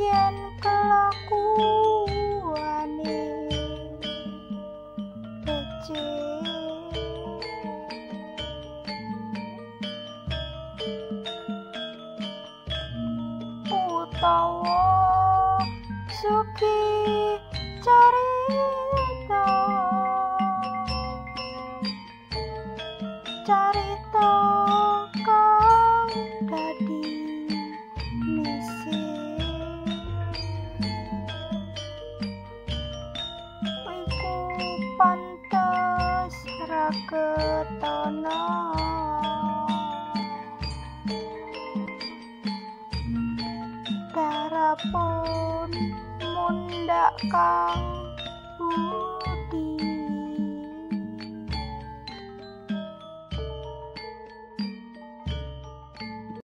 yen kelakuane becik utawa sugih carita kang dadi misi iku pantes ra ketana darapun mundhak kang